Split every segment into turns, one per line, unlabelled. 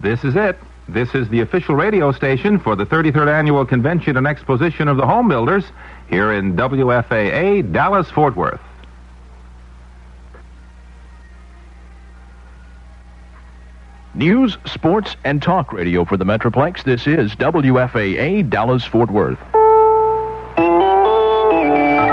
This is it. This is the official radio station for the 33rd Annual Convention and Exposition of the Home Builders here in WFAA, Dallas-Fort Worth.
News, sports, and talk radio for the Metroplex. This is WFAA, Dallas-Fort Worth.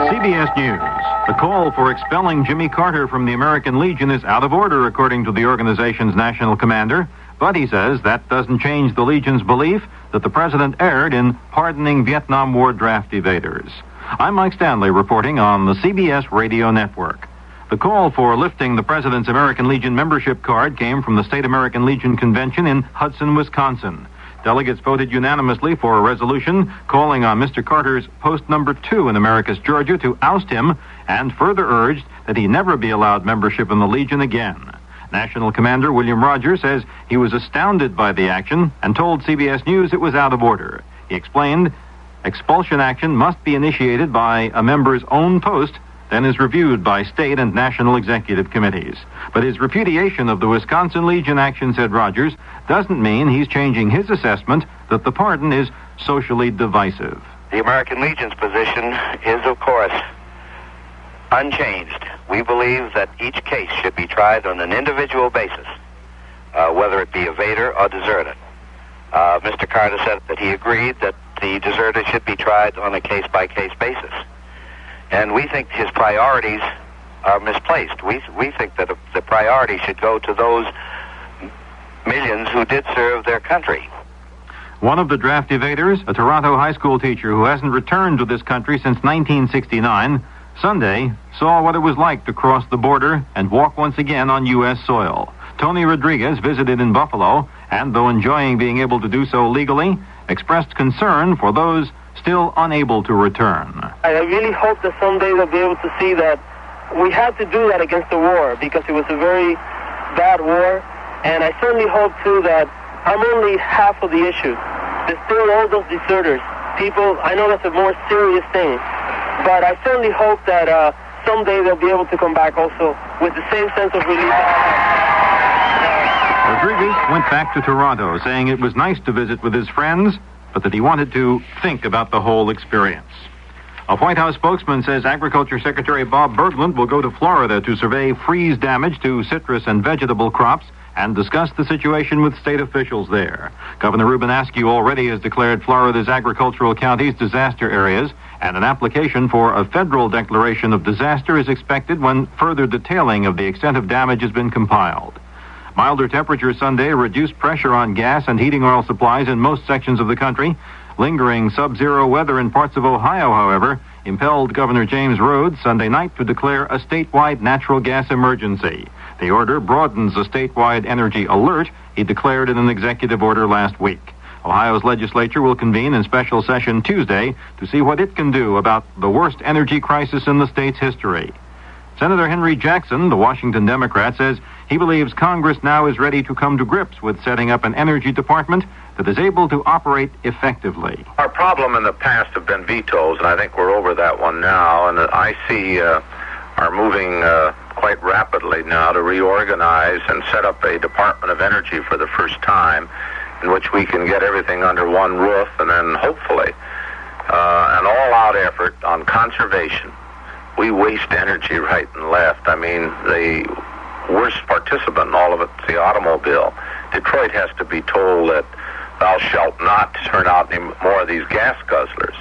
CBS News. The call for expelling Jimmy Carter from the American Legion is out of order, according to the organization's national commander. But he says that doesn't change the Legion's belief that the president erred in pardoning Vietnam War draft evaders. I'm Mike Stanley reporting on the CBS Radio Network. The call for lifting the president's American Legion membership card came from the State American Legion Convention in Hudson, Wisconsin. Delegates voted unanimously for a resolution calling on Mr. Carter's post number 2 in America's Georgia to oust him and further urged that he never be allowed membership in the Legion again. National Commander William Rogers says he was astounded by the action and told CBS News it was out of order. He explained expulsion action must be initiated by a member's own post, then is reviewed by state and national executive committees. But his repudiation of the Wisconsin Legion action, said Rogers, doesn't mean he's changing his assessment that the pardon is socially divisive.
The American Legion's position is, of course, unchanged. We believe that each case should be tried on an individual basis, whether it be evader or deserter. Mr. Carter said that he agreed that the deserter should be tried on a case-by-case basis. And we think his priorities are misplaced. We think that the priority should go to those millions who did serve their country.
One of the draft evaders, a Toronto high school teacher who hasn't returned to this country since 1969, Sunday saw what it was like to cross the border and walk once again on U.S. soil. Tony Rodriguez visited in Buffalo and, though enjoying being able to do so legally, expressed concern for those still unable to return.
I really hope that someday they'll be able to see that we had to do that against the war because it was a very bad war, and I certainly hope, too, that I'm only half of the issue. There's still all those deserters. People, I know that's a more serious thing, but I certainly hope that someday they'll be able to come back also with the same sense of relief that I have.
Rodriguez went back to Toronto, saying it was nice to visit with his friends, but that he wanted to think about the whole experience. A White House spokesman says Agriculture Secretary Bob Bergland will go to Florida to survey freeze damage to citrus and vegetable crops and discuss the situation with state officials there. Governor Ruben Askew already has declared Florida's agricultural counties disaster areas, and an application for a federal declaration of disaster is expected when further detailing of the extent of damage has been compiled. Milder temperatures Sunday reduced pressure on gas and heating oil supplies in most sections of the country. Lingering sub-zero weather in parts of Ohio, however, impelled Governor James Rhodes Sunday night to declare a statewide natural gas emergency. The order broadens a statewide energy alert he declared in an executive order last week. Ohio's legislature will convene in special session Tuesday to see what it can do about the worst energy crisis in the state's history. Senator Henry Jackson, the Washington Democrat, says he believes Congress now is ready to come to grips with setting up an energy department that is able to operate effectively.
Our problem in the past have been vetoes, and I think we're over that one now, and I see are moving quite rapidly now to reorganize and set up a Department of Energy for the first time, in which we can get everything under one roof, and then hopefully an all-out effort on conservation. We waste energy right and left. I mean, the worst participant in all of it is the automobile. Detroit has to be told that thou shalt not turn out any more of these gas guzzlers.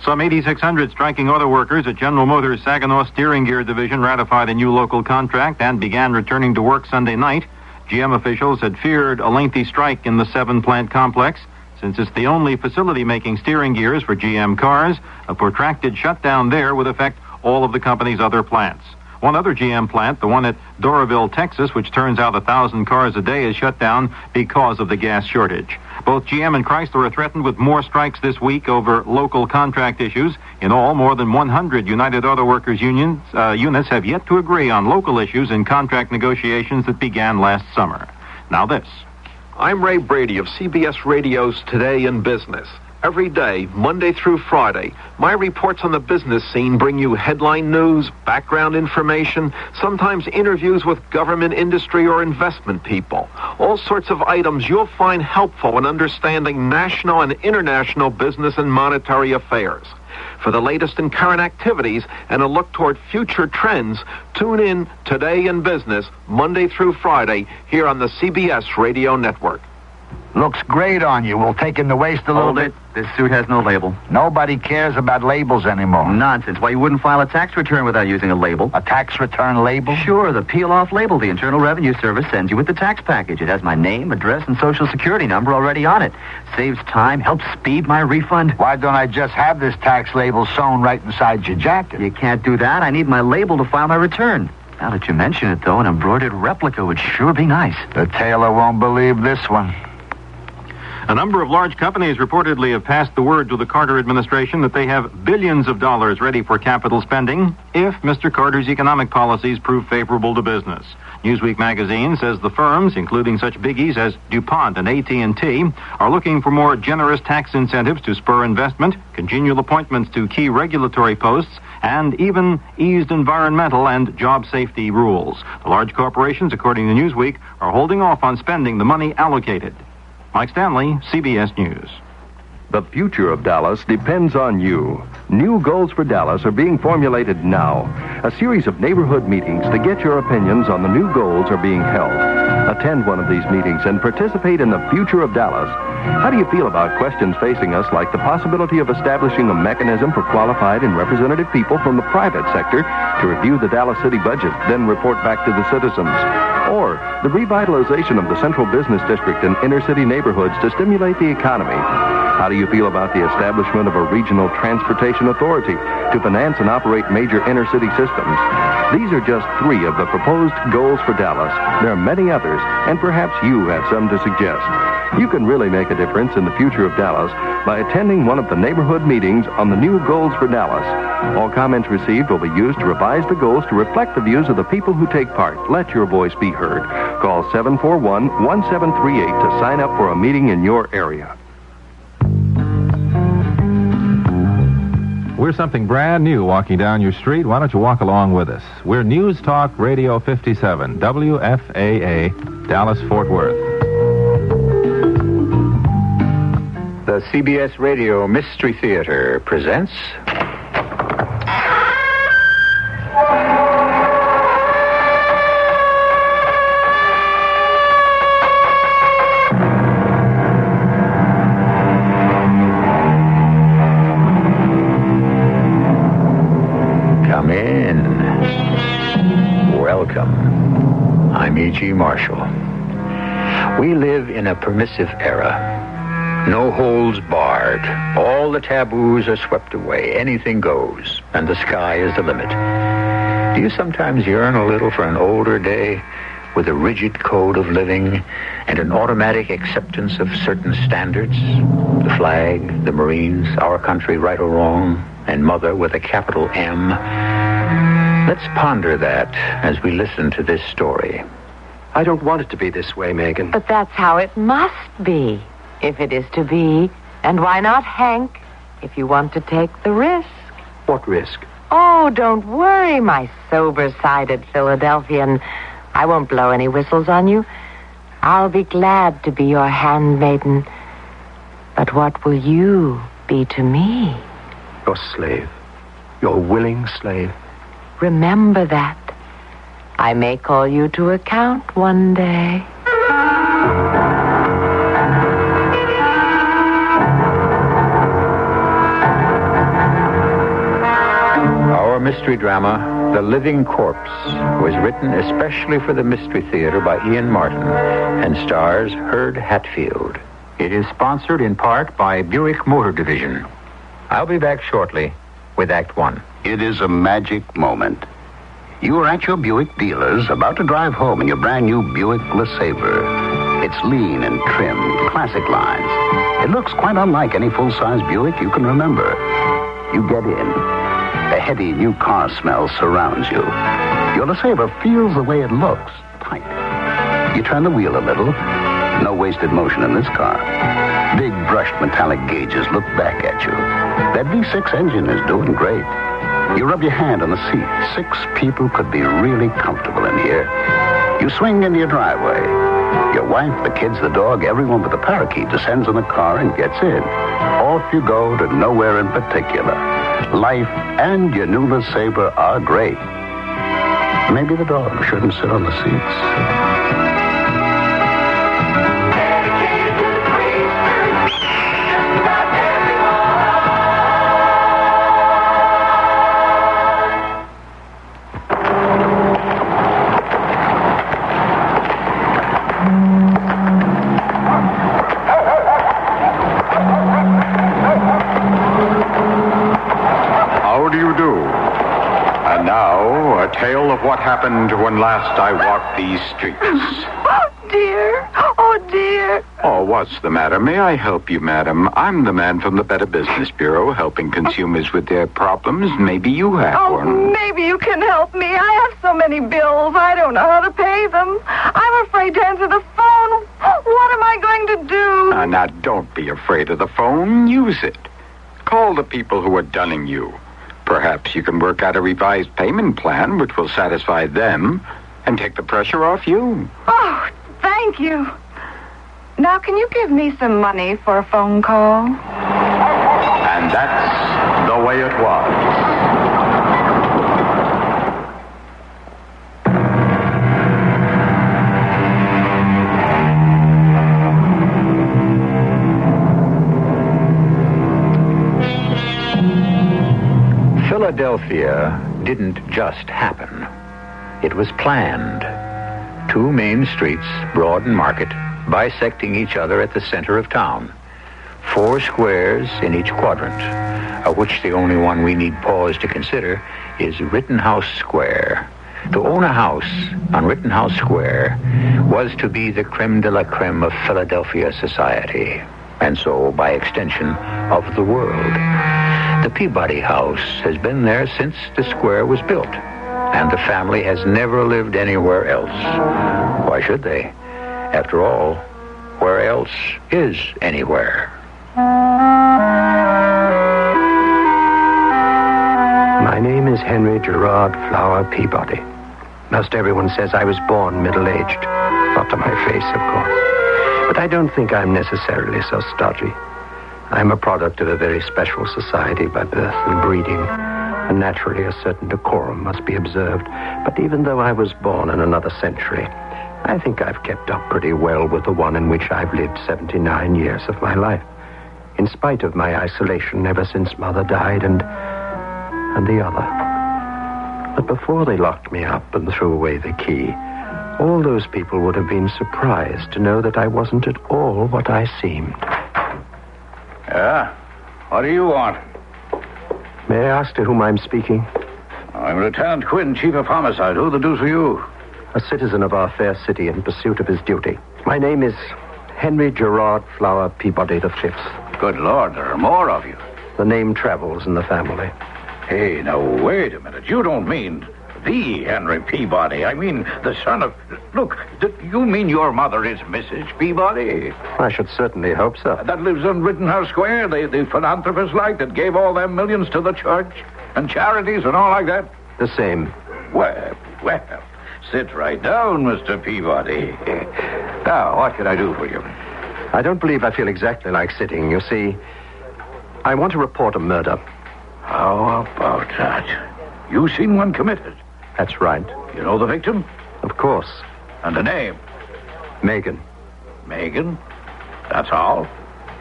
Some 8,600 striking auto workers at General Motors' Saginaw Steering Gear Division ratified a new local contract and began returning to work Sunday night. GM officials had feared a lengthy strike in the 7-plant complex. Since it's the only facility making steering gears for GM cars, a protracted shutdown there would affect all of the company's other plants. One other GM plant, the one at Doraville, Texas, which turns out 1,000 cars a day, is shut down because of the gas shortage. Both GM and Chrysler are threatened with more strikes this week over local contract issues. In all, more than 100 United Auto Workers units have yet to agree on local issues in contract negotiations that began last summer. Now this.
I'm Ray Brady of CBS Radio's Today in Business. Every day, Monday through Friday, my reports on the business scene bring you headline news, background information, sometimes interviews with government, industry, or investment people. All sorts of items you'll find helpful in understanding national and international business and monetary affairs. For the latest in current activities and a look toward future trends, tune in Today in Business, Monday through Friday, here on the CBS Radio Network.
Looks great on you. We'll take in the waist a little bit.
This suit has no label.
Nobody cares about labels anymore.
Nonsense. Why, you wouldn't file a tax return without using a label.
A tax return label?
Sure, the peel-off label the Internal Revenue Service sends you with the tax package. It has my name, address, and Social Security number already on it. Saves time, helps speed my refund.
Why don't I just have this tax label sewn right inside your jacket?
You can't do that. I need my label to file my return. Now that you mention it, though, an embroidered replica would sure be nice.
The tailor won't believe this one.
A number of large companies reportedly have passed the word to the Carter administration that they have billions of dollars ready for capital spending if Mr. Carter's economic policies prove favorable to business. Newsweek magazine says the firms, including such biggies as DuPont and AT&T, are looking for more generous tax incentives to spur investment, congenial appointments to key regulatory posts, and even eased environmental and job safety rules. The large corporations, according to Newsweek, are holding off on spending the money allocated. Mike Stanley, CBS News.
The future of Dallas depends on you. New goals for Dallas are being formulated now. A series of neighborhood meetings to get your opinions on the new goals are being held. Attend one of these meetings and participate in the future of Dallas. How do you feel about questions facing us like the possibility of establishing a mechanism for qualified and representative people from the private sector to review the Dallas city budget, then report back to the citizens? Or the revitalization of the central business district and inner-city neighborhoods to stimulate the economy? How do you feel about the establishment of a regional transportation authority to finance and operate major inner-city systems? These are just three of the proposed goals for Dallas. There are many others, and perhaps you have some to suggest. You can really make a difference in the future of Dallas by attending one of the neighborhood meetings on the new goals for Dallas. All comments received will be used to revise the goals to reflect the views of the people who take part. Let your voice be heard. Call 741-1738 to sign up for a meeting in your area.
We're something brand new walking down your street. Why don't you walk along with us? We're News Talk Radio 57, WFAA, Dallas-Fort Worth.
The CBS Radio Mystery Theater presents... Come in. Welcome. I'm E.G. Marshall. We live in a permissive era. No holds barred. All the taboos are swept away. Anything goes, and the sky is the limit. Do you sometimes yearn a little for an older day with a rigid code of living and an automatic acceptance of certain standards? The flag, the Marines, our country, right or wrong, and Mother with a capital M. Let's ponder that as we listen to this story.
I don't want it to be this way, Megan.
But that's how it must be. If it is to be, and why not Hank, if you want to take the risk?
What risk?
Oh, don't worry, my sober-sided Philadelphian. I won't blow any whistles on you. I'll be glad to be your handmaiden. But what will you be to me?
Your slave. Your willing slave.
Remember that. I may call you to account one day.
Our mystery drama, The Living Corpse, was written especially for the Mystery Theater by Ian Martin and stars Herd Hatfield. It is sponsored in part by Buick Motor Division. I'll be back shortly with Act One.
It is a magic moment. You are at your Buick dealers, about to drive home in your brand new Buick LeSabre. It's lean and trim, classic lines. It looks quite unlike any full-size Buick you can remember. You get in. A heady new car smell surrounds you. Your LeSabre feels the way it looks, tight. You turn the wheel a little, No wasted motion in this car. Big brushed metallic gauges look back at you. That V6 engine is doing great. You rub your hand on the seat. 6 people could be really comfortable in here. You swing into your driveway. Your wife, the kids, the dog, everyone but the parakeet descends in the car and gets in. Off you go to nowhere in particular. Life and your new LeSabre are great. Maybe the dog shouldn't sit on the seats.
Tale of what happened when last I walked these streets.
Oh, dear. Oh, dear.
Oh, what's the matter? May I help you, madam? I'm the man from the Better Business Bureau, helping consumers with their problems. Maybe you have one.
Maybe you can help me. I have so many bills. I don't know how to pay them. I'm afraid to answer the phone. What am I going to do?
Now, don't be afraid of the phone. Use it. Call the people who are dunning you. Perhaps you can work out a revised payment plan which will satisfy them and take the pressure off you.
Oh, thank you. Now, can you give me some money for a phone call?
And that's the way it was.
Philadelphia didn't just happen. It was planned. 2 main streets, Broad and Market, bisecting each other at the center of town. 4 squares in each quadrant, of which the only one we need pause to consider is Rittenhouse Square. To own a house on Rittenhouse Square was to be the creme de la creme of Philadelphia society, and so, by extension, of the world. The Peabody House has been there since the square was built, and the family has never lived anywhere else. Why should they? After all, where else is anywhere?
My name is Henry Gerard Flower Peabody. Most everyone says I was born middle-aged. Not to my face, of course. But I don't think I'm necessarily so stodgy. I'm a product of a very special society by birth and breeding, and naturally a certain decorum must be observed. But even though I was born in another century, I think I've kept up pretty well with the one in which I've lived 79 years of my life, in spite of my isolation ever since Mother died and the other. But before they locked me up and threw away the key, all those people would have been surprised to know that I wasn't at all what I seemed.
Yeah? What do you want?
May I ask to whom I'm speaking?
I'm Lieutenant Quinn, Chief of Homicide. Who the deuce are you?
A citizen of our fair city in pursuit of his duty. My name is Henry Gerard Flower Peabody V.
Good Lord, there are more of you.
The name travels in the family.
Hey, now, wait a minute. You don't mean the Henry Peabody. I mean the son of... Look, you mean your mother is Mrs. Peabody?
I should certainly hope so.
That lives on Rittenhouse Square, the philanthropist like that gave all them millions to the church and charities and all like that?
The same.
Well, sit right down, Mr. Peabody. Now, what can I do for you?
I don't believe I feel exactly like sitting. You see, I want to report a murder.
How about that? You seen one committed?
That's right.
You know the victim?
Of course.
And the name?
Megan.
Megan? That's all?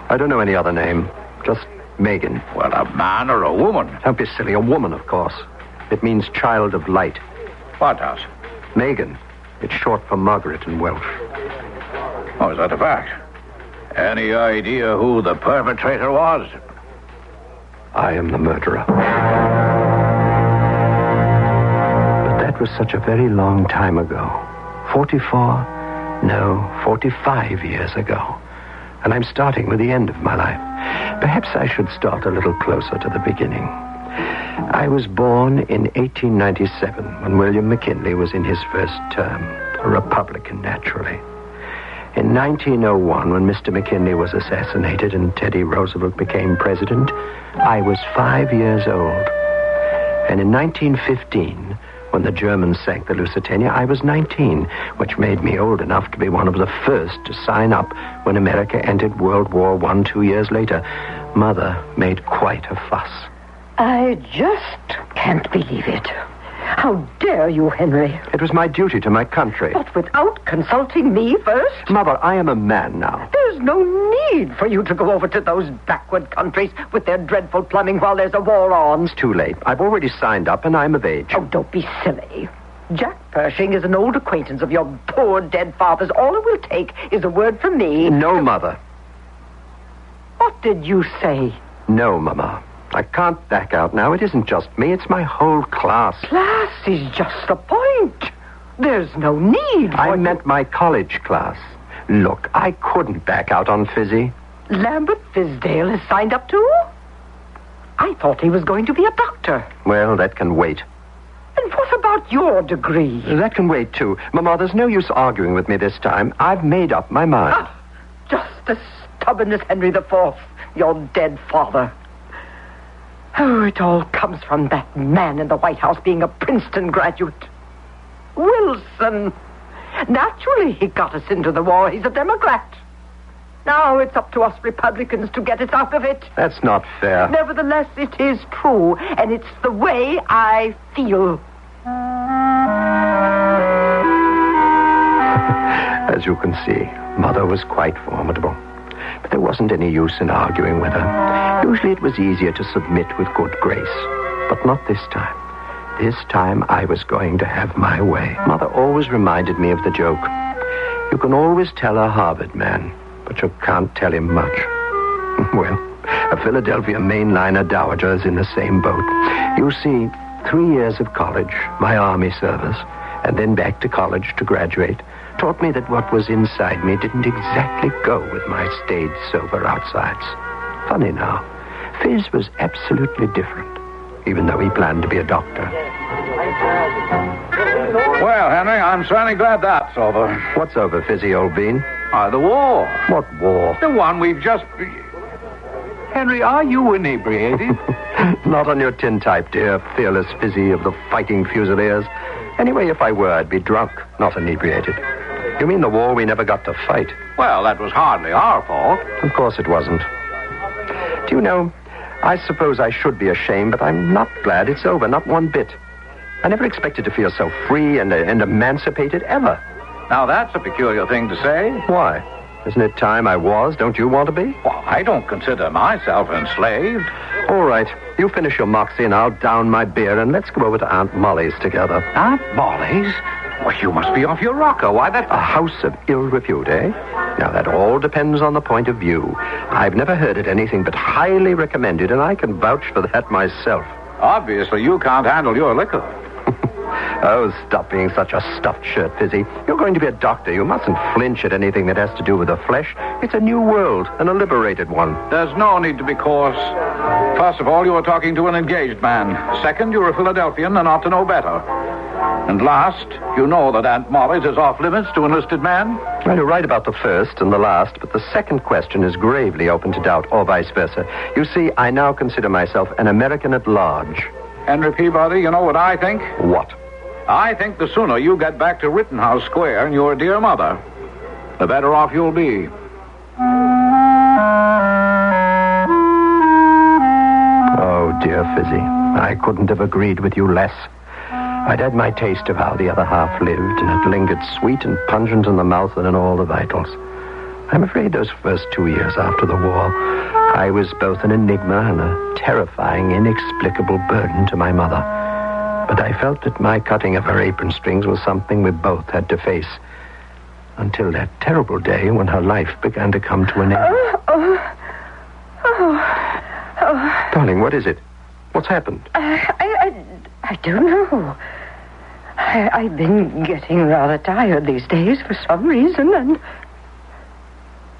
I don't know any other name. Just Megan.
Well, a man or a woman?
Don't be silly. A woman, of course. It means child of light.
What does?
Megan. It's short for Margaret in Welsh.
Oh, is that a fact? Any idea who the perpetrator was?
I am the murderer. But that was such a very long time ago. 45 years ago. And I'm starting with the end of my life. Perhaps I should start a little closer to the beginning. I was born in 1897 when William McKinley was in his first term, a Republican naturally. In 1901, when Mr. McKinley was assassinated and Teddy Roosevelt became president, I was 5 years old. And in 1915, when the Germans sank the Lusitania, I was 19, which made me old enough to be one of the first to sign up when America entered World War I 2 years later. Mother made quite a fuss.
I just can't believe it. How dare you, Henry?
It was my duty to my country.
But without consulting me first?
Mother, I am a man now.
There's no need for you to go over to those backward countries with their dreadful plumbing while there's a war on.
It's too late. I've already signed up and I'm of age.
Oh, don't be silly. Jack Pershing is an old acquaintance of your poor dead father's. All it will take is a word from me.
No, Mother.
What did you say?
No, Mama. I can't back out now. It isn't just me. It's my whole class.
Class is just the point. There's no need for
I meant my college class. Look, I couldn't back out on Fizzy.
Lambert Fizdale has signed up too? I thought he was going to be a doctor.
Well, that can wait.
And what about your degree?
That can wait, too. Mama, there's no use arguing with me this time. I've made up my mind.
Just as stubborn as Henry IV, your dead father. Oh, it all comes from that man in the White House being a Princeton graduate. Wilson. Naturally, he got us into the war. He's a Democrat. Now it's up to us Republicans to get us out of it.
That's not fair.
Nevertheless, it is true, and it's the way I feel.
As you can see, Mother was quite formidable. But there wasn't any use in arguing with her. Usually it was easier to submit with good grace. But not this time. This time I was going to have my way. Mother always reminded me of the joke. You can always tell a Harvard man, but you can't tell him much. Well, a Philadelphia mainliner dowager is in the same boat. You see, 3 years of college, my Army service, and then back to college to graduate, taught me that what was inside me didn't exactly go with my staid, sober outsides. Funny now, Fizz was absolutely different, even though he planned to be a doctor.
Well, Henry, I'm certainly glad that's over.
What's over, Fizzy, old bean?
The war.
What war?
The one we've just... Henry, are you inebriated?
Not on your tin type, dear fearless Fizzy of the fighting Fusiliers. Anyway, if I were, I'd be drunk, not inebriated. You mean the war we never got to fight?
Well, that was hardly our fault.
Of course it wasn't. Do you know, I suppose I should be ashamed, but I'm not glad it's over, not one bit. I never expected to feel so free and emancipated, ever.
Now, that's a peculiar thing to say.
Why? Isn't it time I was? Don't you want to be?
Well, I don't consider myself enslaved.
All right. You finish your moxie and I'll down my beer and let's go over to Aunt Molly's together.
Aunt Molly's? Well, you must be off your rocker. Why, that...
A house of ill repute, eh? Now, that all depends on the point of view. I've never heard it anything but highly recommended, and I can vouch for that myself.
Obviously, you can't handle your liquor.
Oh, stop being such a stuffed shirt, Fizzy. You're going to be a doctor. You mustn't flinch at anything that has to do with the flesh. It's a new world, and a liberated one.
There's no need to be coarse. First of all, you are talking to an engaged man. Second, you're a Philadelphian and ought to know better. And last, you know that Aunt Molly's is off limits to enlisted men?
Well, you're right about the first and the last, but the second question is gravely open to doubt, or vice versa. You see, I now consider myself an American at large.
Henry Peabody, you know what I think?
What?
I think the sooner you get back to Rittenhouse Square and your dear mother, the better off you'll be.
Oh, dear Fizzy, I couldn't have agreed with you less. I'd had my taste of how the other half lived, and it lingered sweet and pungent in the mouth and in all the vitals. I'm afraid those first 2 years after the war, I was both an enigma and a terrifying, inexplicable burden to my mother. But I felt that my cutting of her apron strings was something we both had to face. Until that terrible day when her life began to come to an end. Darling, what is it? What's happened?
I don't know. I've been getting rather tired these days for some reason, and...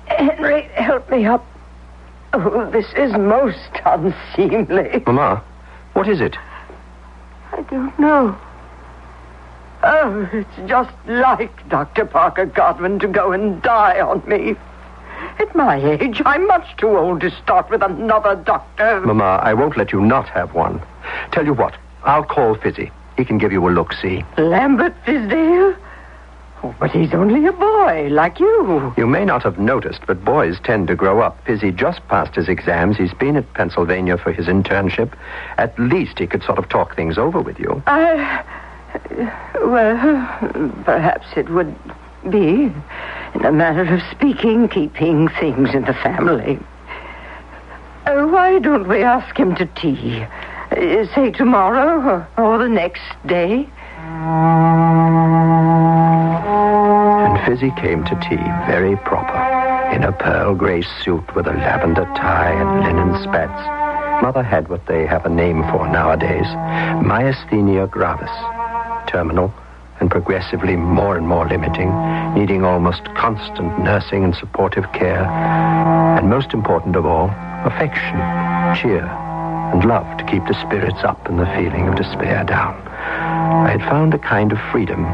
Henry, help me up. Oh, this is most unseemly.
Mama, what is it?
I don't know. Oh, it's just like Dr. Parker Godwin to go and die on me. At my age, I'm much too old to start with another doctor.
Mama, I won't let you not have one. Tell you what, I'll call Fizzy. He can give you a look-see.
Lambert Fisdale? Oh, but he's only a boy, like you.
You may not have noticed, but boys tend to grow up. Fizzy just passed his exams. He's been at Pennsylvania for his internship. At least he could sort of talk things over with you.
Well, perhaps it would be, in a manner of speaking, keeping things in the family. Why don't we ask him to tea? Say tomorrow or the next day?
And Fizzy came to tea very proper, in a pearl gray suit with a lavender tie and linen spats. Mother had what they have a name for nowadays, myasthenia gravis, terminal and progressively more and more limiting, needing almost constant nursing and supportive care, and most important of all, affection, cheer, and love to keep the spirits up and the feeling of despair down. I had found a kind of freedom,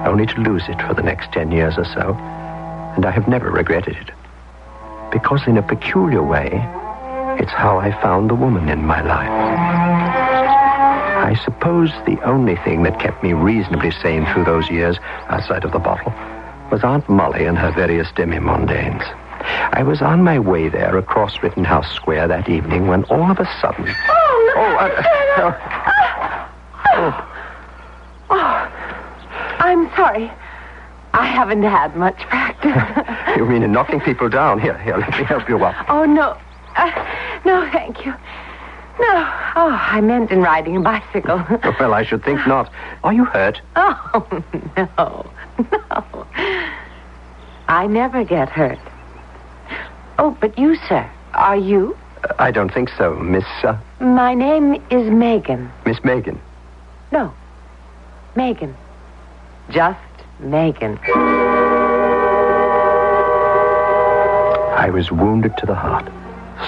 only to lose it for the next 10 years or so, and I have never regretted it. Because in a peculiar way, it's how I found the woman in my life. I suppose the only thing that kept me reasonably sane through those years, outside of the bottle, was Aunt Molly and her various demi-mondaines. I was on my way there across Rittenhouse Square that evening when all of a sudden...
I'm sorry. I haven't had much practice.
You mean in knocking people down? Here, let me help you up.
Oh, no. No, thank you. No. Oh, I meant in riding a bicycle.
Well, I should think not. Are you hurt?
Oh, no. I never get hurt. Oh, but you, sir, are you?
I don't think so, Miss...
My name is Megan.
Miss Megan?
No. Megan. Just Megan.
I was wounded to the heart,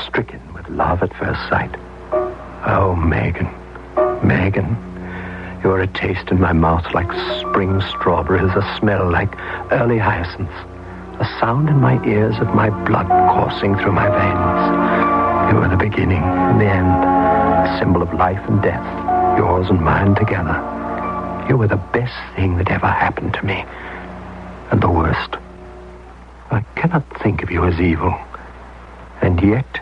stricken with love at first sight. Oh, Megan, you're a taste in my mouth like spring strawberries, a smell like early hyacinths, a sound in my ears of my blood coursing through my veins. You were the beginning and the end, a symbol of life and death, yours and mine together. You were the best thing that ever happened to me, and the worst. I cannot think of you as evil, and yet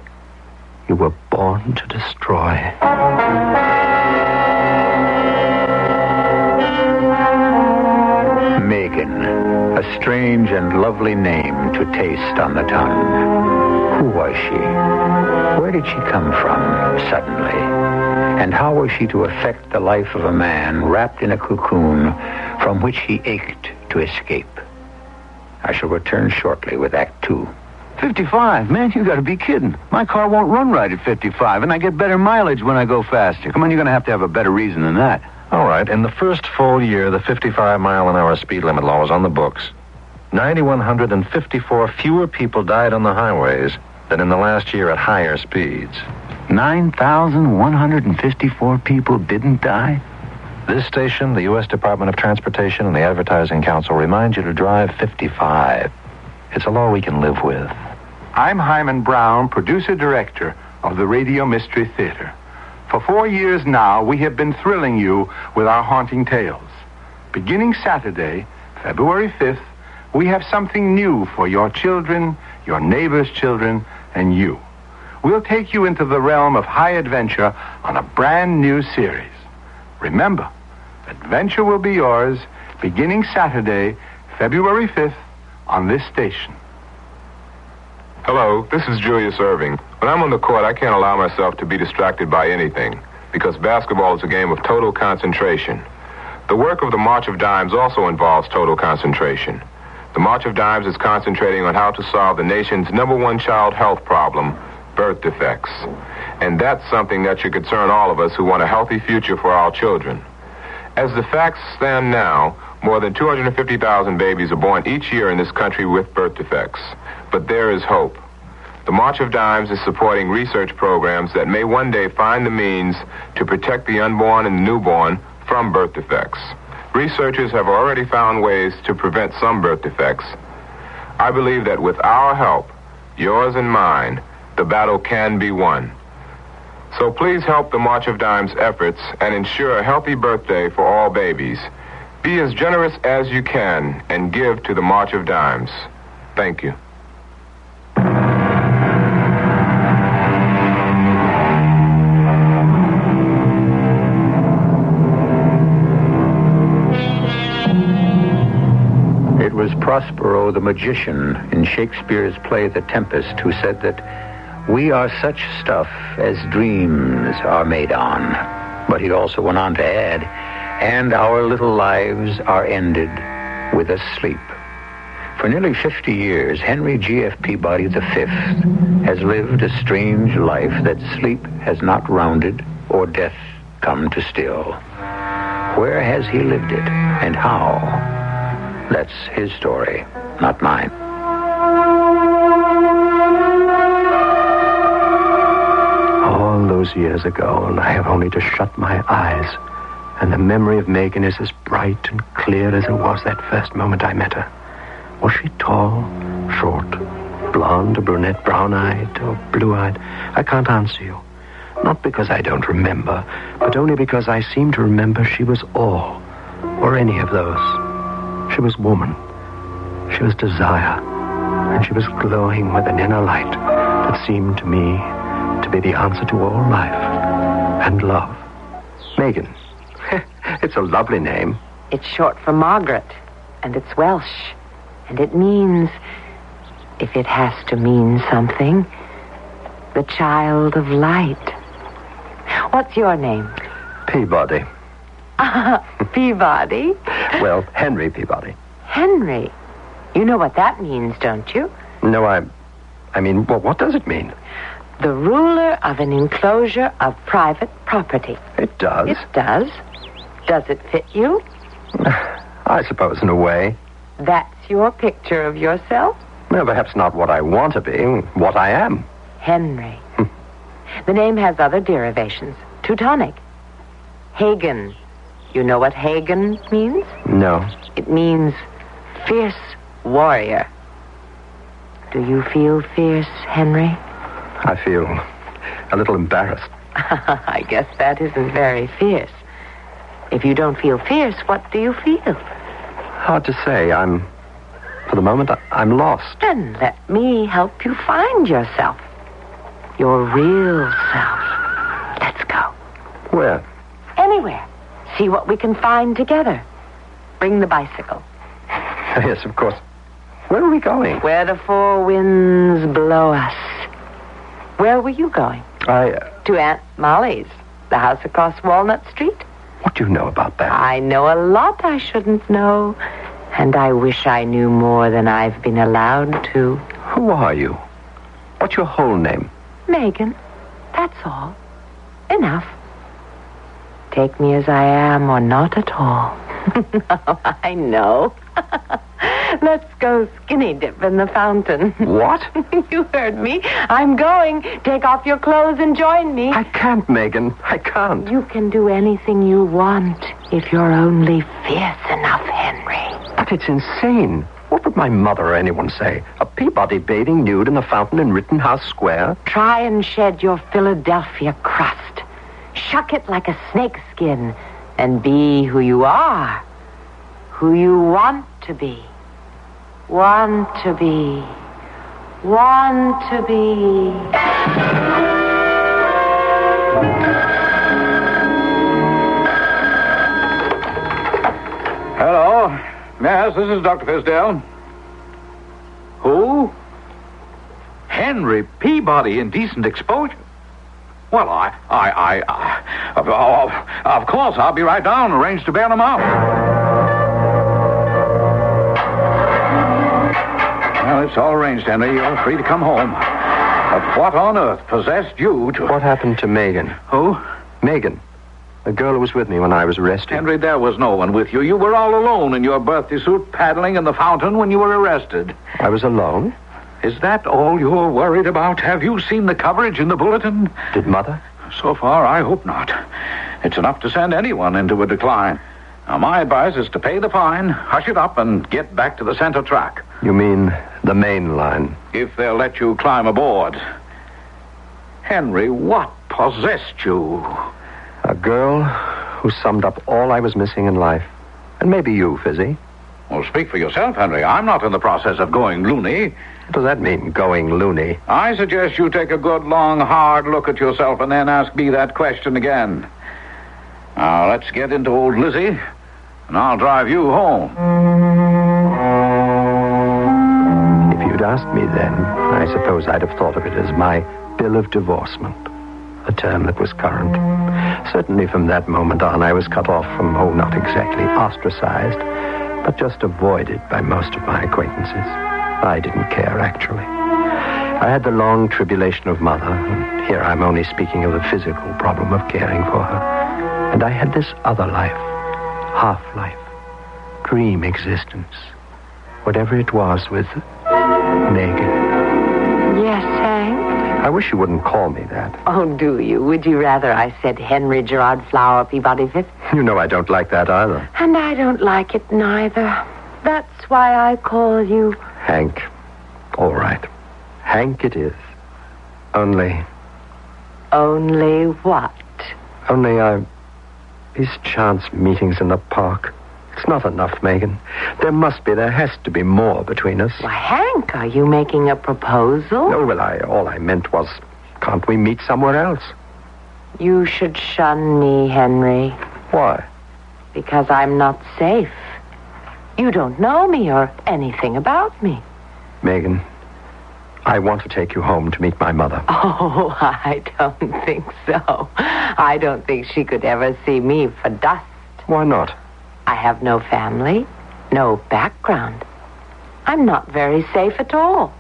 you were born to destroy.
Megan, a strange and lovely name to taste on the tongue. Who was she? Where did she come from, suddenly? And how was she to affect the life of a man wrapped in a cocoon from which he ached to escape? I shall return shortly with Act 2.
55? Man, you gotta be kidding. My car won't run right at 55, and I get better mileage when I go faster. Come on, you're gonna have a better reason than that.
All right, in the first full year, the 55-mile-an-hour speed limit law was on the books. 9,154 fewer people died on the highways than in the last year at higher speeds.
9,154 people didn't die?
This station, the U.S. Department of Transportation, and the Advertising Council remind you to drive 55. It's a law we can live with.
I'm Hyman Brown, producer-director of the Radio Mystery Theater. For 4 years now, we have been thrilling you with our haunting tales. Beginning Saturday, February 5th, we have something new for your children, your neighbors' children, and you. We'll take you into the realm of high adventure on a brand new series. Remember, adventure will be yours beginning Saturday, February 5th, on this station.
Hello, this is Julius Irving. When I'm on the court, I can't allow myself to be distracted by anything, because basketball is a game of total concentration. The work of the March of Dimes also involves total concentration. The March of Dimes is concentrating on how to solve the nation's #1 child health problem, birth defects. And that's something that should concern all of us who want a healthy future for our children. As the facts stand now, more than 250,000 babies are born each year in this country with birth defects. But there is hope. The March of Dimes is supporting research programs that may one day find the means to protect the unborn and the newborn from birth defects. Researchers have already found ways to prevent some birth defects. I believe that with our help, yours and mine, the battle can be won. So please help the March of Dimes efforts and ensure a healthy birthday for all babies. Be as generous as you can and give to the March of Dimes. Thank you.
It was Prospero the magician in Shakespeare's play The Tempest who said that we are such stuff as dreams are made on. But he also went on to add, and our little lives are ended with a sleep. For nearly 50 years, Henry G.F. Peabody V has lived a strange life that sleep has not rounded or death come to still. Where has he lived it, and how? That's his story, not mine.
All those years ago, and I have only to shut my eyes, and the memory of Megan is as bright and clear as it was that first moment I met her. Was she tall, short, blonde, or brunette, brown-eyed, or blue-eyed? I can't answer you. Not because I don't remember, but only because I seem to remember she was all, or any of those. She was woman. She was desire. And she was glowing with an inner light that seemed to me to be the answer to all life and love. Megan. It's a lovely name.
It's short for Margaret, and it's Welsh. And it means, if it has to mean something, the child of light. What's your name?
Peabody.
Peabody?
Well, Henry Peabody.
Henry. You know what that means, don't you?
No, I mean, well, what does it mean?
The ruler of an enclosure of private property.
It does.
It does. Does it fit you?
I suppose, in a way.
That's your picture of yourself?
Well, perhaps not what I want to be, what I am.
Henry. The name has other derivations. Teutonic. Hagen. You know what Hagen means?
No.
It means fierce warrior. Do you feel fierce, Henry?
I feel a little embarrassed.
I guess that isn't very fierce. If you don't feel fierce, what do you feel?
Hard to say. For the moment, I'm lost.
Then let me help you find yourself. Your real self. Let's go.
Where?
Anywhere. See what we can find together. Bring the bicycle.
Yes, of course. Where are we going?
Where the four winds blow us. Where were you going?
To
Aunt Molly's, the house across Walnut Street.
What do you know about that?
I know a lot I shouldn't know, and I wish I knew more than I've been allowed to.
Who are you? What's your whole name?
Megan. That's all. Enough. Take me as I am or not at all. I know. Let's go skinny dip in the fountain.
What?
You heard me. I'm going. Take off your clothes and join me.
I can't, Megan. I can't.
You can do anything you want if you're only fierce enough, Henry.
But it's insane. What would my mother or anyone say? A Peabody bathing nude in the fountain in Rittenhouse Square?
Try and shed your Philadelphia crust. Shuck it like a snakeskin and be who you are. Who you want to be. Want to be. Want to be.
Hello. Yes, this is Dr. Fisdale. Who? Henry Peabody, indecent exposure. Well, of course, I'll be right down, arrange to bail him out. Well, it's all arranged, Henry. You're free to come home. But what on earth possessed you to...
What happened to Megan?
Who?
Megan. The girl who was with me when I was arrested.
Henry, there was no one with you. You were all alone in your birthday suit paddling in the fountain when you were arrested.
I was alone?
Is that all you're worried about? Have you seen the coverage in the bulletin?
Did Mother?
So far, I hope not. It's enough to send anyone into a decline. Now, my advice is to pay the fine, hush it up, and get back to the center track.
You mean the main line?
If they'll let you climb aboard. Henry, what possessed you?
A girl who summed up all I was missing in life. And maybe you, Fizzy.
Well, speak for yourself, Henry. I'm not in the process of going loony.
What does that mean, going loony?
I suggest you take a good, long, hard look at yourself and then ask me that question again. Now, let's get into old Lizzie, and I'll drive you home.
If you'd asked me then, I suppose I'd have thought of it as my bill of divorcement, a term that was current. Certainly from that moment on, I was cut off from, not exactly ostracized, but just avoided by most of my acquaintances. I didn't care, actually. I had the long tribulation of mother, and here I'm only speaking of the physical problem of caring for her. And I had this other life, half-life, dream existence, whatever it was with Megan.
Yes, Hank?
I wish you wouldn't call me that.
Oh, do you? Would you rather I said Henry Gerard Flower Peabody Fifth?
You know I don't like that either.
And I don't like it neither. That's why I call you...
Hank. All right. Hank it is. Only...
Only what?
Only these chance meetings in the park. It's not enough, Megan. There has to be more between us.
Why, Hank, are you making a proposal?
No, well, all I meant was, can't we meet somewhere else?
You should shun me, Henry.
Why?
Because I'm not safe. You don't know me or anything about me.
Megan, I want to take you home to meet my mother.
Oh, I don't think so. I don't think she could ever see me for dust.
Why not?
I have no family, no background. I'm not very safe at all.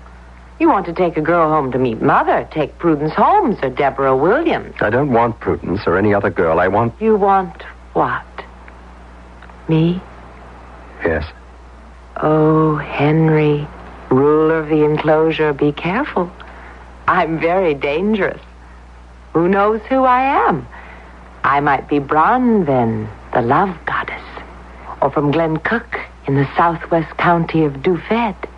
You want to take a girl home to meet Mother, take Prudence Holmes or Deborah Williams.
I don't want Prudence or any other girl. I want...
You want what? Me?
Yes.
Oh, Henry, ruler of the enclosure, be careful. I'm very dangerous. Who knows who I am? I might be Bronwen, the love goddess, or from Glencook in the southwest county of Dufed.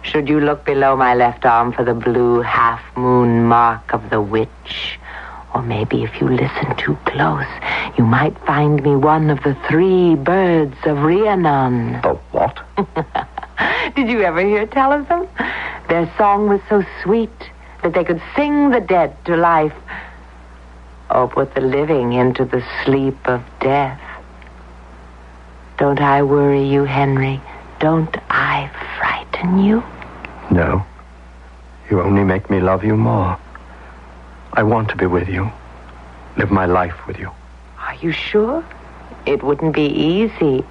Should you look below my left arm for the blue half-moon mark of the witch, or maybe if you listen too close, you might find me one of the 3 birds of Rhiannon.
The what?
Did you ever hear tell of them? Their song was so sweet that they could sing the dead to life, or put the living into the sleep of death. Don't I worry you, Henry? Don't I frighten you?
No. You only make me love you more. I want to be with you. Live my life with you.
Are you sure? It wouldn't be easy.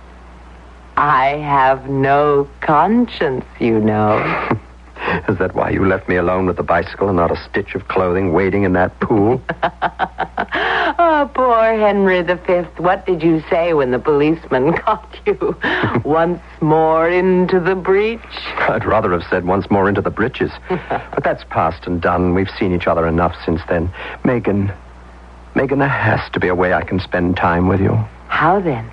I have no conscience, you know.
Is that why you left me alone with the bicycle and not a stitch of clothing waiting in that pool?
Oh, poor Henry V. What did you say when the policeman caught you? Once more into the breach?
I'd rather have said once more into the breeches. But that's past and done. We've seen each other enough since then. Megan, there has to be a way I can spend time with you.
How then?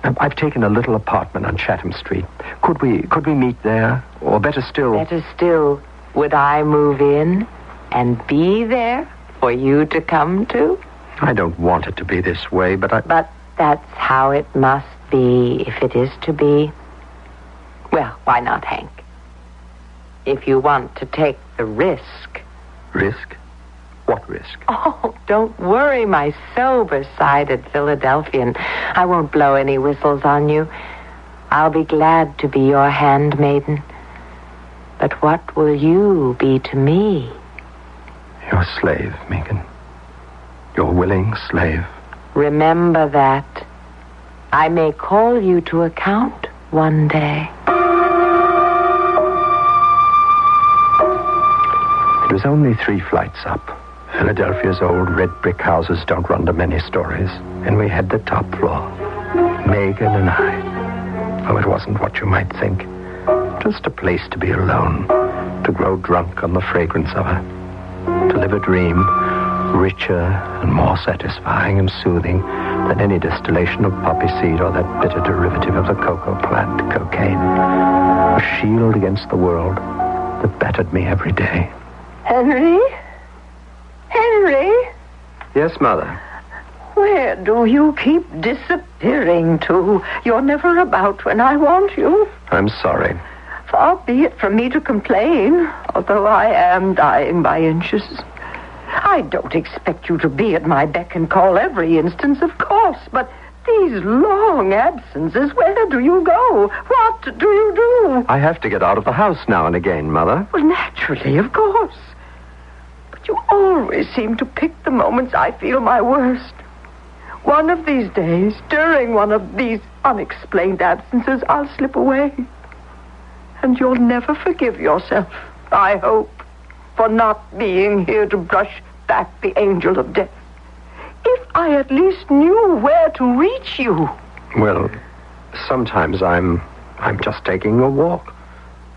I've taken a little apartment on Chatham Street. Could we meet there? Or better still...
would I move in and be there for you to come to?
I don't want it to be this way, but
But that's how it must be, if it is to be. Well, why not, Hank? If you want to take the risk.
Risk? What risk?
Oh, don't worry, my sober-sided Philadelphian. I won't blow any whistles on you. I'll be glad to be your handmaiden. But what will you be to me?
Your slave, Megan. Your willing slave.
Remember that. I may call you to account one day.
It was only 3 flights up. Philadelphia's old red brick houses don't run to many stories, and we had the top floor. Megan and I. Oh, it wasn't what you might think. Just a place to be alone, to grow drunk on the fragrance of her, to live a dream, richer and more satisfying and soothing than any distillation of poppy seed or that bitter derivative of the cocoa plant, cocaine. A shield against the world that battered me every day.
Henry? Henry?
Yes, Mother.
Where do you keep disappearing to? You're never about when I want you.
I'm sorry.
Far be it from me to complain, although I am dying by inches. I don't expect you to be at my beck and call every instance, of course, but these long absences, where do you go? What do you do?
I have to get out of the house now and again, Mother.
Well, naturally, of course. But you always seem to pick the moments I feel my worst. One of these days, during one of these unexplained absences, I'll slip away. And you'll never forgive yourself, I hope, for not being here to brush back the angel of death. If I at least knew where to reach you.
Well, sometimes I'm just taking a walk.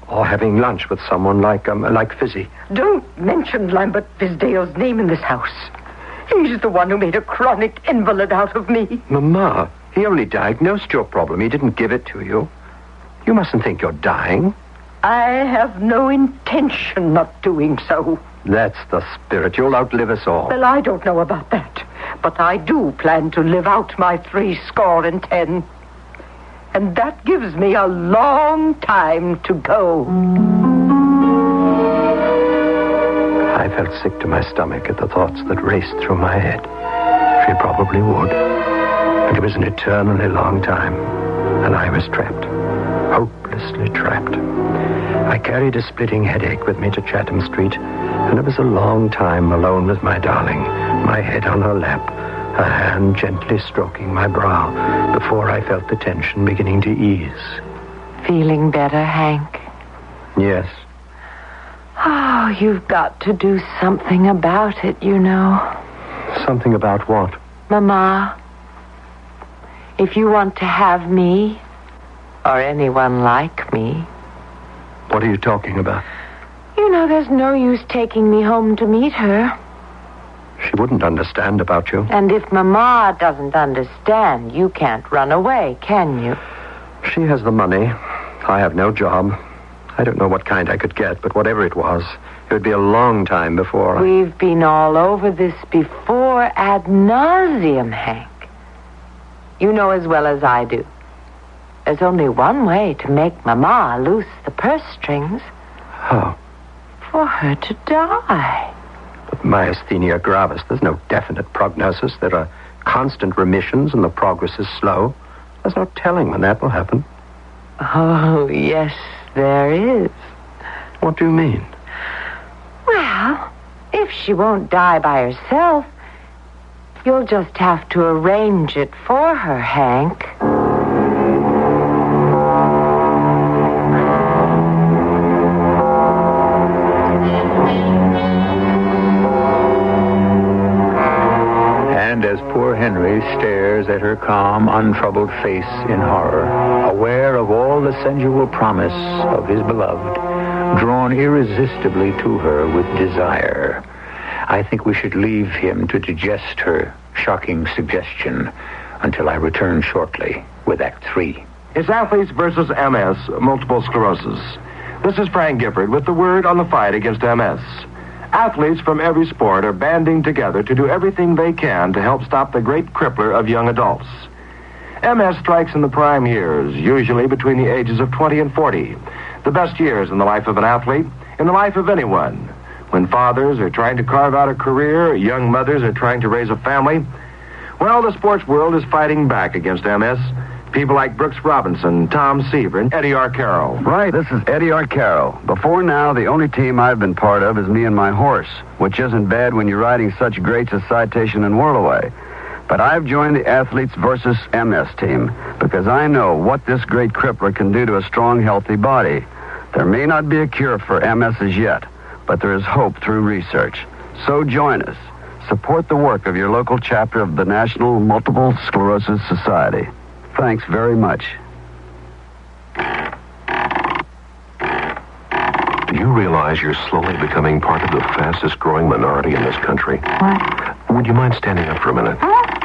Or having lunch with someone like Fizzy.
Don't mention Lambert Fisdale's name in this house. He's the one who made a chronic invalid out of me.
Mama, he only diagnosed your problem. He didn't give it to you. You mustn't think you're dying.
I have no intention of doing so.
That's the spirit. You'll outlive us all.
Well, I don't know about that. But I do plan to live out my 70. And that gives me a long time to go. I felt sick to my stomach at the thoughts that raced through my head. She probably would. And it was an eternally long time. And I was trapped. Hopelessly trapped. I carried a splitting headache with me to Chatham Street, and it was a long time alone with my darling, my head on her lap, her hand gently stroking my brow, before I felt the tension beginning to ease.
Feeling better, Hank?
Yes.
Oh, you've got to do something about it, you know.
Something about what?
Mama, if you want to have me, or anyone like me...
What are you talking about?
You know, there's no use taking me home to meet her.
She wouldn't understand about you.
And if Mama doesn't understand, you can't run away, can you?
She has the money. I have no job. I don't know what kind I could get, but whatever it was, it would be a long time before
We've been all over this before ad nauseum, Hank. You know as well as I do. There's only one way to make Mama loose the purse strings.
How?
For her to die.
But myasthenia gravis, there's no definite prognosis. There are constant remissions and the progress is slow. There's no telling when that will happen.
Oh, yes, there is.
What do you mean?
Well, if she won't die by herself, you'll just have to arrange it for her, Hank.
And as poor Henry stares at her calm, untroubled face in horror, aware of all the sensual promise of his beloved, drawn irresistibly to her with desire, I think we should leave him to digest her shocking suggestion until I return shortly with Act 3.
It's Athletes versus MS, multiple sclerosis. This is Frank Gifford with the word on the fight against MS. Athletes from every sport are banding together to do everything they can to help stop the great crippler of young adults. MS strikes in the prime years, usually between the ages of 20 and 40. The best years in the life of an athlete, in the life of anyone. When fathers are trying to carve out a career, young mothers are trying to raise a family. Well, the sports world is fighting back against MS. People like Brooks Robinson, Tom Seaver, and Eddie Arcaro.
Right, this is Eddie Arcaro. Before now, the only team I've been part of is me and my horse, which isn't bad when you're riding such greats as Citation and Whirlaway. But I've joined the Athletes versus MS team because I know what this great crippler can do to a strong, healthy body. There may not be a cure for MS as yet, but there is hope through research. So join us. Support the work of your local chapter of the National Multiple Sclerosis Society. Thanks very much.
Do you
realize you're slowly becoming part of the fastest growing minority in this country?
What?
Would you mind standing up for a minute?
Huh?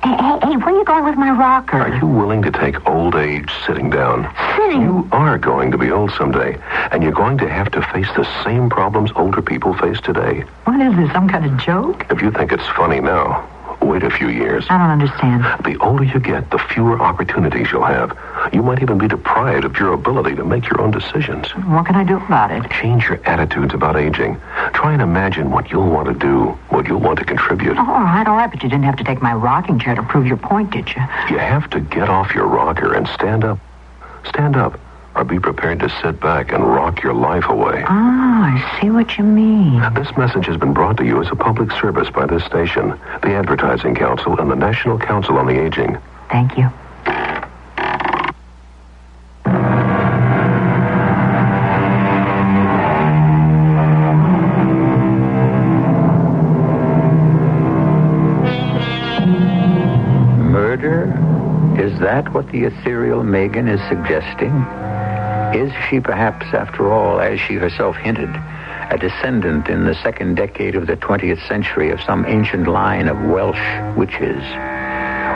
Hey, where are you going with my rocker?
Are you willing to take old age sitting down?
Sitting?
You are going to be old someday, and you're going to have to face the same problems older people face today.
What is this, some kind of joke?
If you think it's funny now, wait a few years.
I don't understand.
The older you get, the fewer opportunities you'll have. You might even be deprived of your ability to make your own decisions.
What can I do about it?
Change your attitudes about aging. Try and imagine what you'll want to do, what you'll want to contribute.
Oh, all right, but you didn't have to take my rocking chair to prove your point, did you?
You have to get off your rocker and stand up. Stand up, or be prepared to sit back and rock your life away.
I see what you mean.
This message has been brought to you as a public service by this station, the Advertising Council, and the National Council on the Aging.
Thank you.
Murder? Is that what the ethereal Megan is suggesting? Is she perhaps, after all, as she herself hinted, a descendant in the second decade of the 20th century of some ancient line of Welsh witches?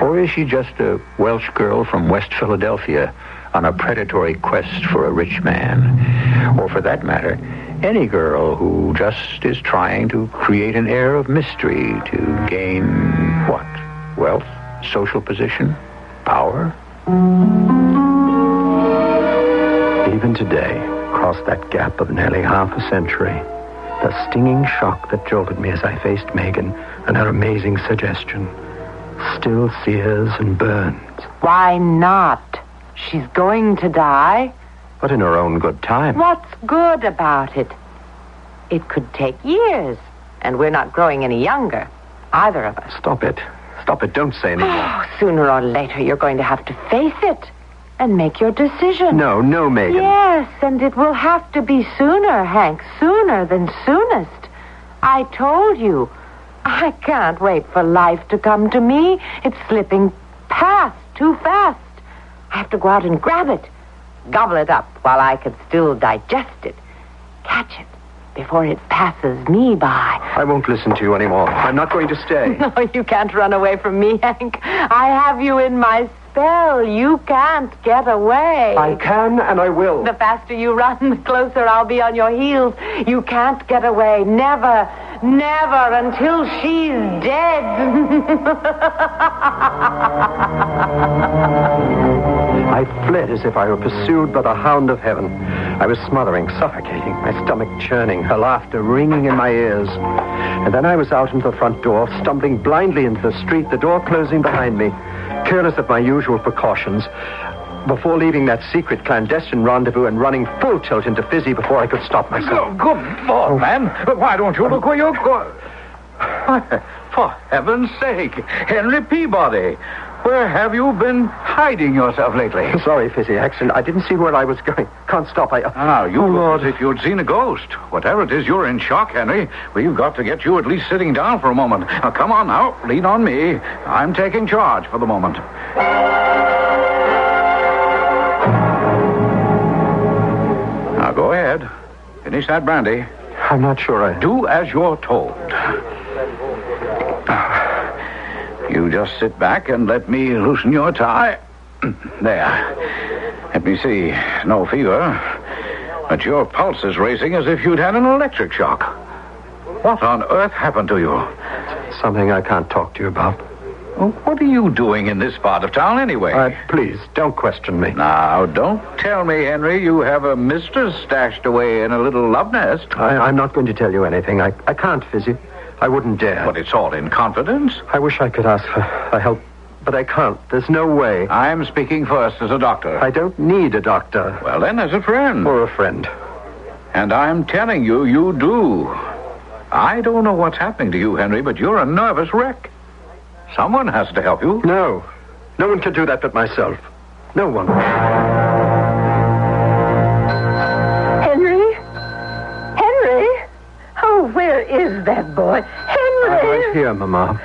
Or is she just a Welsh girl from West Philadelphia on a predatory quest for a rich man? Or for that matter, any girl who just is trying to create an air of mystery to gain what? Wealth? Social position? Power?
Even today, across that gap of nearly half a century, the stinging shock that jolted me as I faced Megan and her amazing suggestion still sears and burns.
Why not? She's going to die.
But in her own good time.
What's good about it? It could take years, and we're not growing any younger, either of us.
Stop it. Stop it. Don't say anything.
Oh, sooner or later, you're going to have to face it and make your decision.
No, Megan.
Yes, and it will have to be sooner, Hank. Sooner than soonest. I told you. I can't wait for life to come to me. It's slipping past too fast. I have to go out and grab it. Gobble it up while I can still digest it. Catch it before it passes me by.
I won't listen to you anymore. I'm not going to stay.
No, you can't run away from me, Hank. I have you in my spell. You can't get away.
I can and I will.
The faster you run, the closer I'll be on your heels. You can't get away. Never, never until she's dead.
I fled as if I were pursued by the hound of heaven. I was smothering, suffocating, my stomach churning, her laughter ringing in my ears. And then I was out into the front door, stumbling blindly into the street, the door closing behind me, careless of my usual precautions, before leaving that secret clandestine rendezvous and running full tilt into Fizzy before I could stop myself.
Good Lord, man. Why don't you look where you're going? For heaven's sake, Henry Peabody. Where have you been hiding yourself lately?
Sorry, Fizzy, accident. I didn't see where I was going. Can't stop.
You look as if you'd seen a ghost. Whatever it is, you're in shock, Henry. We've got to get you at least sitting down for a moment. Now, come on now. Lean on me. I'm taking charge for the moment. Now, go ahead. Finish that brandy.
I'm not sure I...
Do as you're told. You just sit back and let me loosen your tie. There. Let me see. No fever. But your pulse is racing as if you'd had an electric shock. What on earth happened to you?
Something I can't talk to you about.
Well, what are you doing in this part of town anyway?
Please, don't question me.
Now, don't tell me, Henry, you have a mistress stashed away in a little love nest.
I'm not going to tell you anything. I can't, Fizzy. I wouldn't dare.
But it's all in confidence.
I wish I could ask for help, but I can't. There's no way.
I'm speaking first as a doctor.
I don't need a doctor.
Well, then, as a friend.
Or a friend.
And I'm telling you, you do. I don't know what's happening to you, Henry, but you're a nervous wreck. Someone has to help you.
No. No one can do that but myself. No one.
Henry? Henry? Oh, where is that boy? Henry!
I'm right here, Mama.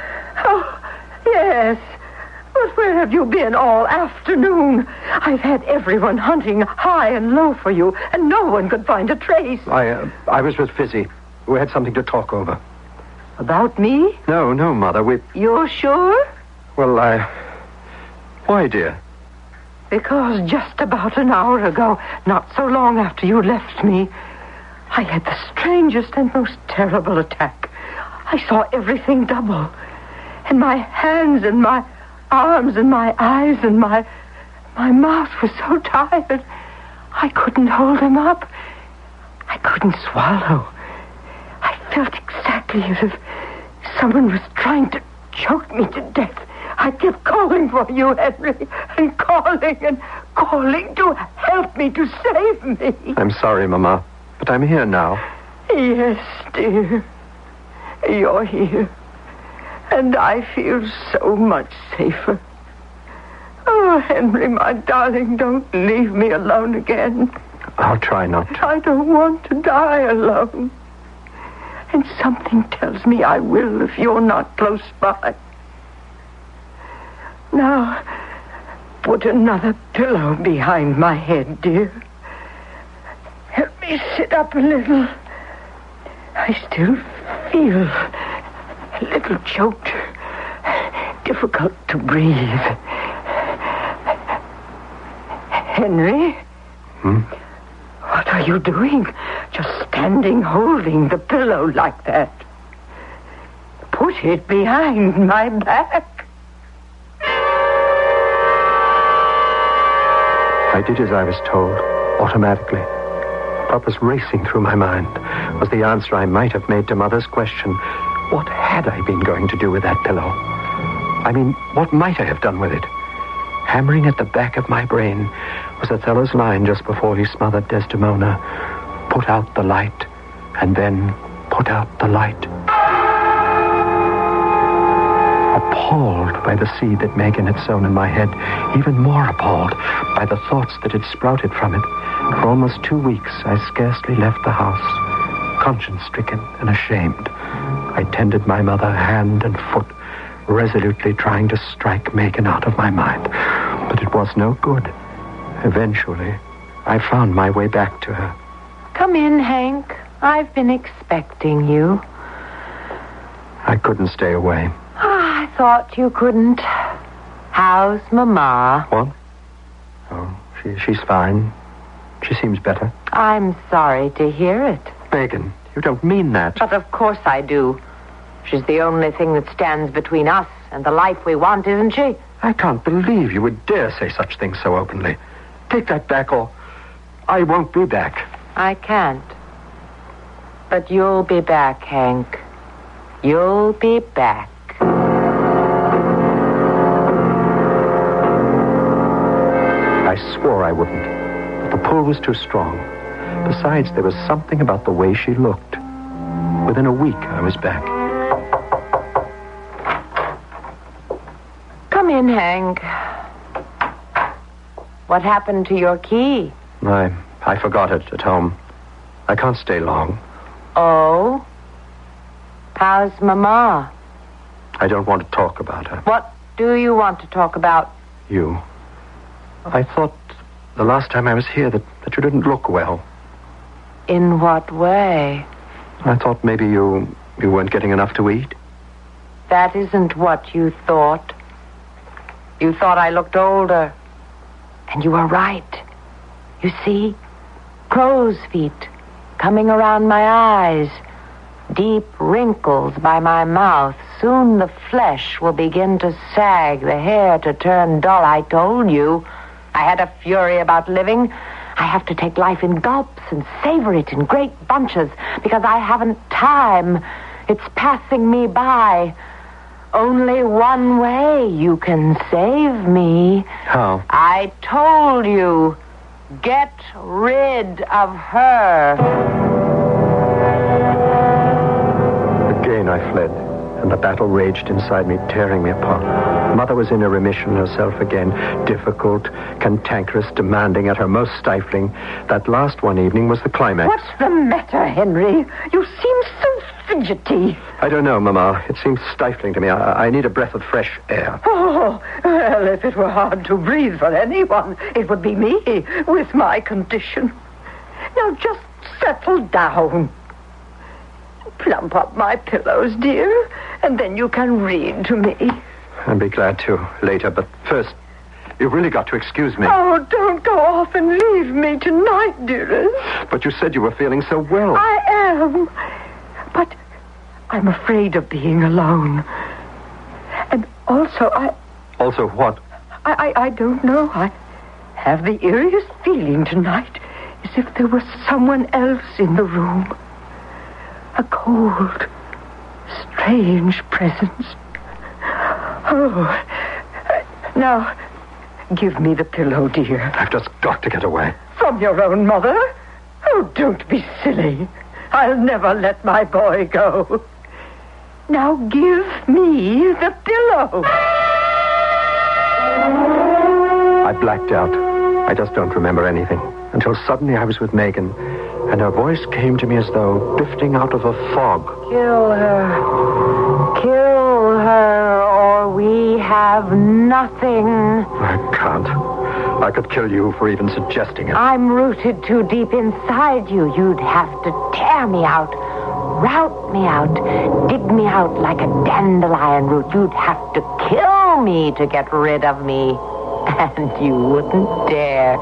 Oh, yes. But where have you been all afternoon? I've had everyone hunting high and low for you, and no one could find a trace.
I was with Fizzy. We had something to talk over.
About me?
No, Mother.
You're sure?
Well, why, dear?
Because just about an hour ago, not so long after you left me, I had the strangest and most terrible attack. I saw everything double. And my hands and my arms and my eyes and my mouth was so tired, I couldn't hold them up. I couldn't swallow. I felt exactly as if someone was trying to choke me to death. I kept calling for you, Henry, and calling to help me, to save me.
I'm sorry, Mama, but I'm here now.
Yes, dear. You're here. And I feel so much safer. Oh, Henry, my darling, don't leave me alone again.
I'll try not to.
I don't want to die alone. And something tells me I will if you're not close by. Now, put another pillow behind my head, dear. Help me sit up a little. I still feel a little choked, difficult to breathe. Henry? What are you doing? Just standing holding the pillow like that. Put it behind my back.
I did as I was told, automatically. What was racing through my mind was the answer I might have made to Mother's question. What had I been going to do with that pillow? I mean, what might I have done with it? Hammering at the back of my brain was Othello's line just before he smothered Desdemona. Put out the light, and then put out the light. Appalled by the seed that Megan had sown in my head, even more appalled by the thoughts that had sprouted from it. For almost 2 weeks, I scarcely left the house, conscience-stricken and ashamed. I tended my mother hand and foot, resolutely trying to strike Megan out of my mind. But it was no good. Eventually, I found my way back to her.
Come in, Hank. I've been expecting you.
I couldn't stay away.
I thought you couldn't. How's Mama?
What? Oh, she's fine. She seems better.
I'm sorry to hear it.
Megan, you don't mean that.
But of course I do. She's the only thing that stands between us and the life we want, isn't she?
I can't believe you would dare say such things so openly. Take that back, or I won't be back.
I can't. But you'll be back, Hank. You'll be back.
I swore I wouldn't, but the pull was too strong. Besides, there was something about the way she looked. Within a week, I was back.
Come in, Hank. What happened to your key?
I forgot it at home. I can't stay long.
Oh? How's Mama?
I don't want to talk about her.
What do you want to talk about?
You. I thought the last time I was here that you didn't look well.
In what way?
I thought maybe you weren't getting enough to eat.
That isn't what you thought. You thought I looked older. And you were right. You see? Crow's feet coming around my eyes. Deep wrinkles by my mouth. Soon the flesh will begin to sag, the hair to turn dull. I told you. I had a fury about living. I have to take life in gulps and savor it in great bunches because I haven't time. It's passing me by. Only one way you can save me.
How?
I told you. Get rid of her.
Again I fled, and the battle raged inside me, tearing me apart. Mother was in a remission herself again, difficult, cantankerous, demanding at her most stifling. That last one evening was the climax.
What's the matter, Henry? You seem so fidgety.
I don't know, Mama. It seems stifling to me. I need a breath of fresh air.
Oh, well, if it were hard to breathe for anyone, it would be me with my condition. Now, just settle down. Plump up my pillows, dear, and then you can read to me.
I'll be glad to later, but first, you've really got to excuse me.
Oh, don't go off and leave me tonight, dearest.
But you said you were feeling so well.
I am. But I'm afraid of being alone. And also,
Also what?
I don't know. I have the eeriest feeling tonight, as if there was someone else in the room. A cold, strange presence. Oh, now, give me the pillow, dear.
I've just got to get away.
From your own mother? Oh, don't be silly. I'll never let my boy go. Now give me the pillow.
I blacked out. I just don't remember anything. Until suddenly I was with Megan, and her voice came to me as though drifting out of a fog.
Kill her. Kill her, or we have nothing.
I can't. I could kill you for even suggesting it.
I'm rooted too deep inside you. You'd have to tear me out, rout me out, dig me out like a dandelion root. You'd have to kill me to get rid of me. And you wouldn't dare.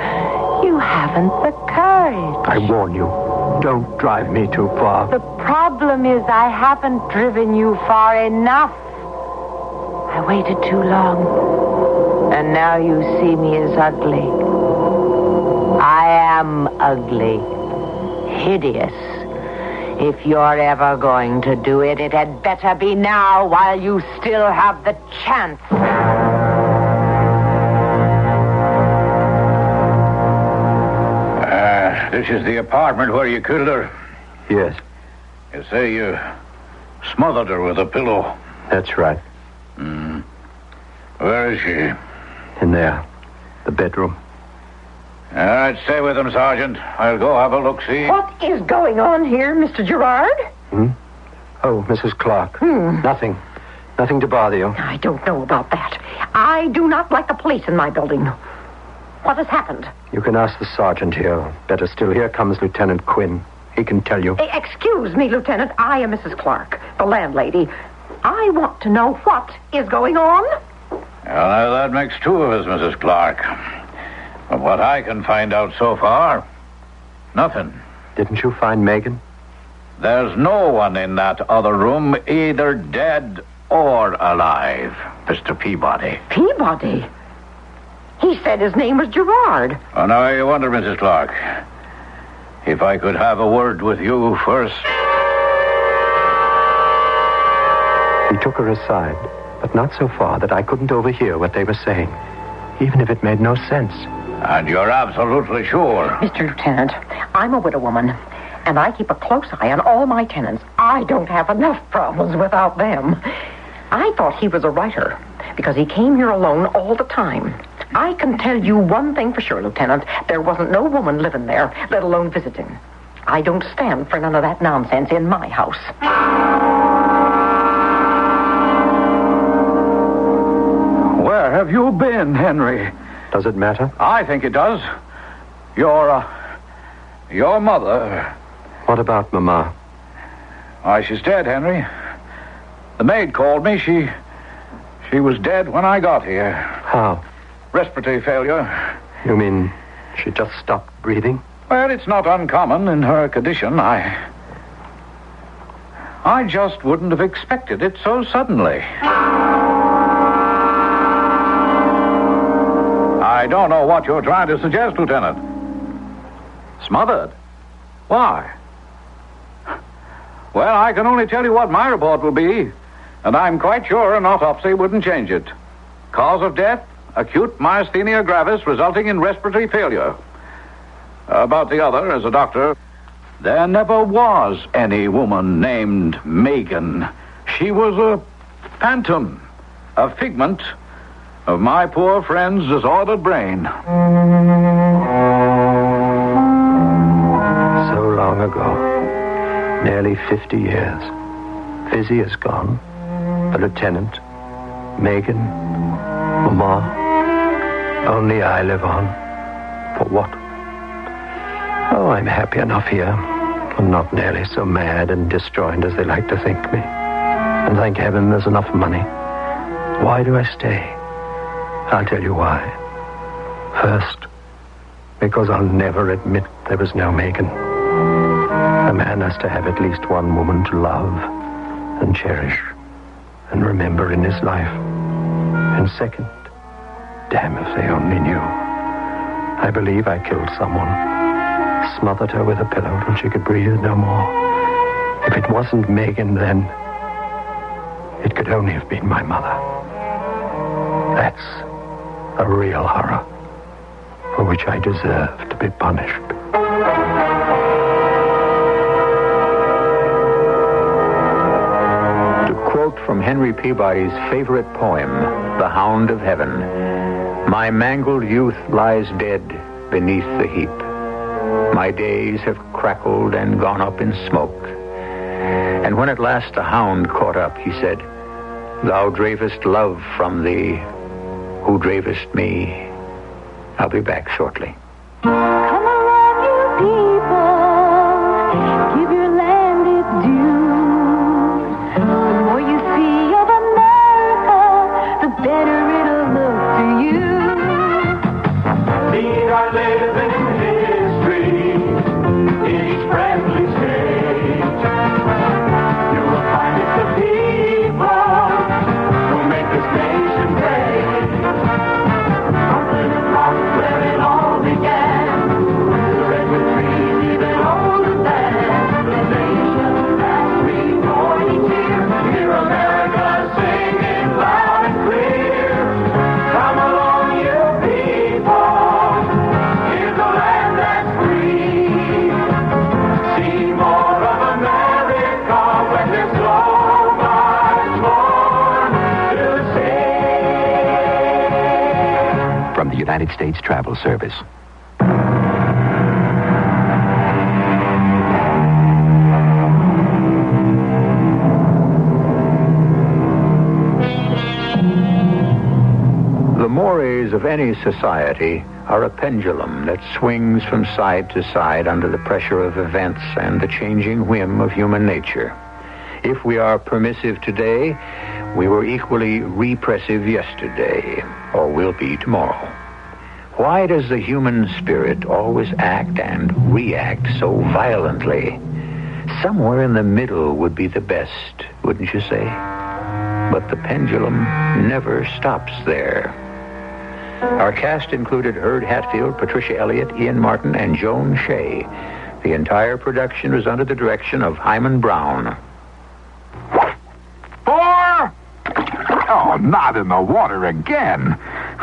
You haven't the courage.
I warn you, don't drive me too far.
The problem is I haven't driven you far enough. I waited too long. And now you see me as ugly. I am ugly. Hideous. If you're ever going to do it, it had better be now while you still have the chance.
This is the apartment where you killed her?
Yes.
You say you smothered her with a pillow?
That's right.
Where is she?
In there. The bedroom.
All right, stay with him, Sergeant. I'll go have a look-see.
What is going on here, Mr. Gerard?
Oh, Mrs. Clark. Nothing. Nothing to bother you.
I don't know about that. I do not like the police in my building. What has happened?
You can ask the sergeant here. Better still, here comes Lieutenant Quinn. He can tell you.
Excuse me, Lieutenant. I am Mrs. Clark, the landlady. I want to know what is going on.
Well, now that makes two of us, Mrs. Clark. From what I can find out so far, nothing.
Didn't you find Megan?
There's no one in that other room, either dead or alive, Mr. Peabody.
Peabody? He said his name was Gerard.
Oh, now you wonder, Mrs. Clark, if I could have a word with you first.
He took her aside, but not so far that I couldn't overhear what they were saying, even if it made no sense.
And you're absolutely sure?
Mr. Lieutenant, I'm a widow woman, and I keep a close eye on all my tenants. I don't have enough problems without them. I thought he was a writer, because he came here alone all the time. I can tell you one thing for sure, Lieutenant. There wasn't no woman living there, let alone visiting. I don't stand for none of that nonsense in my house.
Where have you been, Henry?
Does it matter?
I think it does. Your mother.
What about Mama?
Why, she's dead, Henry. The maid called me. She was dead when I got here.
How?
Respiratory failure.
You mean she just stopped breathing?
Well, it's not uncommon in her condition. I just wouldn't have expected it so suddenly. I don't know what you're trying to suggest, Lieutenant. Smothered? Why? Well, I can only tell you what my report will be, and I'm quite sure an autopsy wouldn't change it. Cause of death, acute myasthenia gravis resulting in respiratory failure. About the other, as a doctor, there never was any woman named Megan. She was a phantom, a figment of my poor friend's disordered brain.
So long ago. Nearly 50 years. Fizzy is gone. The lieutenant. Megan. Mama. Only I live on. For what? Oh, I'm happy enough here. I'm not nearly so mad and disjoined as they like to think me. And thank heaven there's enough money. Why do I stay? I'll tell you why. First, because I'll never admit there was no Megan. A man has to have at least one woman to love and cherish and remember in his life. And second, damn if they only knew. I believe I killed someone. Smothered her with a pillow till she could breathe no more. If it wasn't Megan, then it could only have been my mother. That's a real horror for which I deserve to be punished.
To quote from Henry Peabody's favorite poem, The Hound of Heaven, my mangled youth lies dead beneath the heap. My days have crackled and gone up in smoke. And when at last the hound caught up, he said, thou dravest love from thee, who dravest me. I'll be back shortly.
Come along, you people, give your land its dues. The more you see of America, the better it'll look to you.
Need our living history in each friendly state. You will find it's the people who make this nation great. From Plymouth Rock where it all began, the redwood trees even older than the nation that's reborn each year. Hear America singing loud and clear. Come along, you people. Here's a land that's free. See more of America when there's so much more to say.
From the United States Travel Service.
The mores of any society are a pendulum that swings from side to side under the pressure of events and the changing whim of human nature. If we are permissive today, we were equally repressive yesterday, or will be tomorrow. Why does the human spirit always act and react so violently? Somewhere in the middle would be the best, wouldn't you say? But the pendulum never stops there. Our cast included Herb Hatfield, Patricia Elliott, Ian Martin, and Joan Shea. The entire production was under the direction of Hyman Brown.
4! Oh, not in the water again.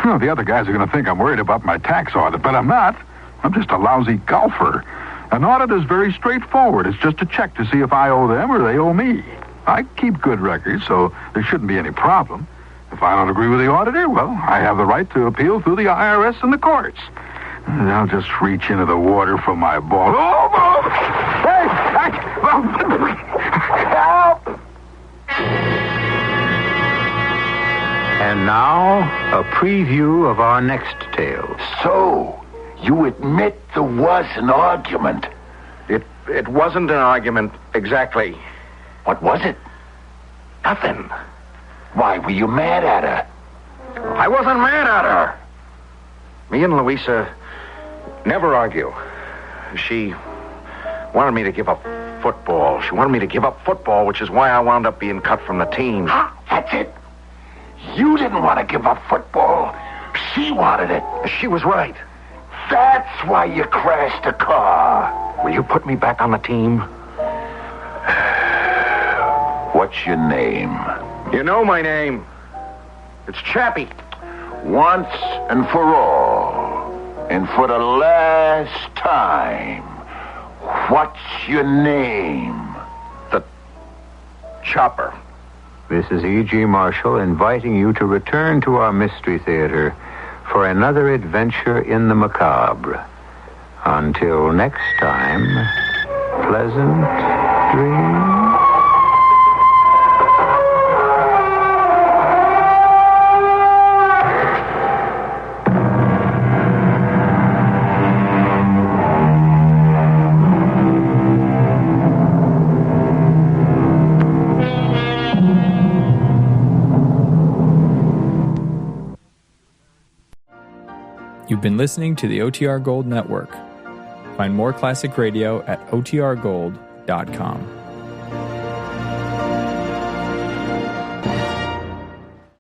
Well, the other guys are going to think I'm worried about my tax audit, but I'm not. I'm just a lousy golfer. An audit is very straightforward. It's just a check to see if I owe them or they owe me. I keep good records, so there shouldn't be any problem. If I don't agree with the auditor, well, I have the right to appeal through the IRS and the courts. And I'll just reach into the water for my ball. Oh! Hey! Help!
And now, a preview of our next tale.
So, you admit there was an argument?
It wasn't an argument, exactly.
What was it?
Nothing.
Why, were you mad at her?
I wasn't mad at her. Me and Louisa never argue. She wanted me to give up football. She wanted me to give up football, which is why I wound up being cut from the team.
That's it. You didn't want to give up football. She wanted it.
She was right.
That's why you crashed the car.
Will you put me back on the team?
What's your name?
You know my name. It's Chappie.
Once and for all, and for the last time, what's your name?
The Chopper.
This is E.G. Marshall inviting you to return to our Mystery Theater for another adventure in the macabre. Until next time, pleasant dreams.
You've been listening to the OTR Gold Network. Find more classic radio at otrgold.com.